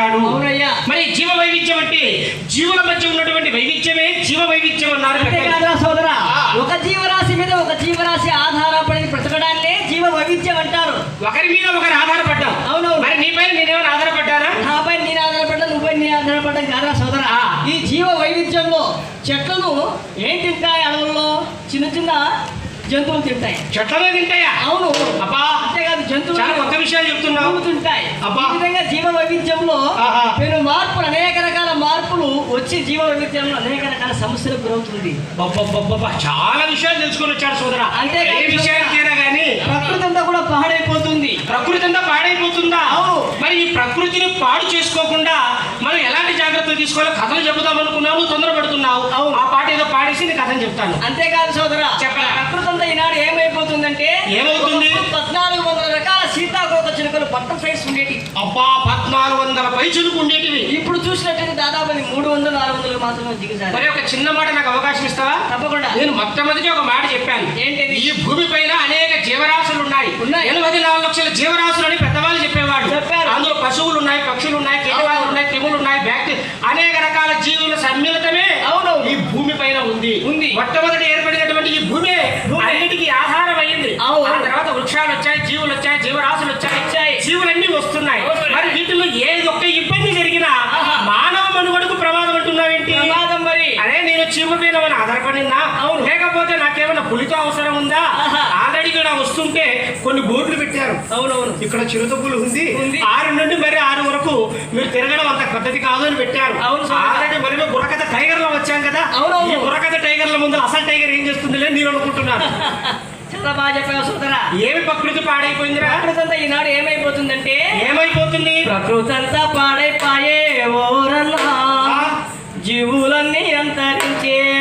అంటాడు. మరి జీవ వైవిధ్యం అంటే జీవుల మధ్య ఉన్నటువంటి వైవిధ్యమే జీవ వైవిధ్యం అన్నారు. సోదరా, ఒక జీవరాశి మీద ఒక జీవరాశి ఆధారపడి బ్రతకడాన్నే జీవ వైవిధ్యం అంటారు. ఒకరి మీద ఒకరు ఆధారపడ్డాం. అవునవును. మరి నీపై నేనేమైనా ఆధారపడ్డానా? నాపై నేను ఆధారపడ్డా, నువ్వై నేను ఆధారపడ్డా కాదా సోదరా? ఈ జీవ వైవిధ్యంలో చెట్లను ఏం తింటాయి? అడవుల్లో చిన్న చిన్న జంతువులు తింటాయి. చెట్లనే తింటాయా? అవును అబ్బా. అంతేకాదు జంతువులు చాలా కొత్త విషయాలు చెప్తున్నావు. తింటాయి. అబ్బా. ఈ విధంగా జీవ వైవిధ్యంలో పెను మార్పులు, అనేక రకాల మార్పులు వచ్చి జీవ వైవిధ్యంలో అనేక రకాల సమస్యలకు గురవుతుంది. చాలా విషయాలు తెలుసుకొని వచ్చాడు సోదరా. అంటే ఏ విషయానికైనా కానీ ప్రకృతి అంతా కూడా పాడైపోతుంది. ప్రకృతి అంతా పాడైపోతుందా? అవును. మరి ఈ ప్రకృతిని పాడు చేసుకోకుండా మనం ఎలాంటి జాగ్రత్తలు తీసుకోవాలో కథలు చెబుతాం అనుకున్నావు, తొందరపడుతున్నావు. అవును. ఆ పాట ఏదో పాడేసి నీ కథను చెప్తాను. అంతేకాదు సోదరా, చెప్పరా. ప్రకృతి అంతా ఈనాడు ఏమైపోతుందంటే ఏమవుతుంది? 1400 రకాల సీతాకోక చిలుకలు బటర్ఫ్లైస్ ఉండేటి. అబ్బా, 1400 పైచులకు ఉండేటివి. ఇప్పుడు చూసినట్టయితే దాదాపు 300-400 మాత్రమే దిగుతారు. మరి ఒక చిన్న మాట నాకు అవకాశం ఇస్తావా? తప్పకుండా. నేను మొట్టమొదటి ఒక మాట చెప్పాను. ఏంటిది? ఈ భూమి పైన అనేక జీవరాశులు ఉన్నాయి. 84 లక్షల జీవరాశులు అని పెద్దవాళ్ళు చెప్పేవాడు. అందులో పశువులు ఉన్నాయి, పక్షులు ఉన్నాయి, కీటకాలు ఉన్నాయి, క్రిములు ఉన్నాయి, బ్యాక్టీరియా, అనేక రకాల జీవుల సమ్మిళితమే ఈ భూమి పైన ఉంది. మొట్టమొదటి ఏర్పడినటువంటి ఈ భూమి అన్నిటికీ ఆధారం అయింది. ఆ తర్వాత వృక్షాలు వచ్చాయి, జీవులు వచ్చాయి, జీవరాశులు వచ్చాయి, జీవులన్నీ వస్తున్నాయి. మరి వీటిలో ఏదొక్క ఇబ్బంది జరిగినా మానవ మనుగడకు ప్రమాదం అంటున్నావేంటి? ప్రమాదం. మరి అదే నేను చీమ మీద ఆధారపడినా, లేకపోతే నాకేమైనా పులితో అవసరం ఉందా? ఆల్రెడీ ఇక్కడ వస్తుంటే కొన్ని బోర్డులు పెట్టారు. అవునవును. ఇక్కడ చిరుతపులు ఉంది, 6 నుండి మరి 6 వరకు మీరు తిరగడం అంత పద్ధతి కాదు అని పెట్టారు. ఆల్రెడీ మరి బుర్రకథ టైగర్ లో వచ్చాం కదా. ఈ బుర్రకథ టైగర్ల ముందు అసలు టైగర్ ఏం చేస్తుంది నేను అనుకుంటున్నాను. చాలా బాగా చెప్పావు సోదరా. ఏమి ప్రకృతి పాడైపోయిందిరా? ప్రకృతి అంతా ఈనాడు ఏమైపోతుందంటే ఏమైపోతుంది? ప్రకృతి అంతా పాడైపోయే ఓరన్నా, జీవులన్నీ అంతరించే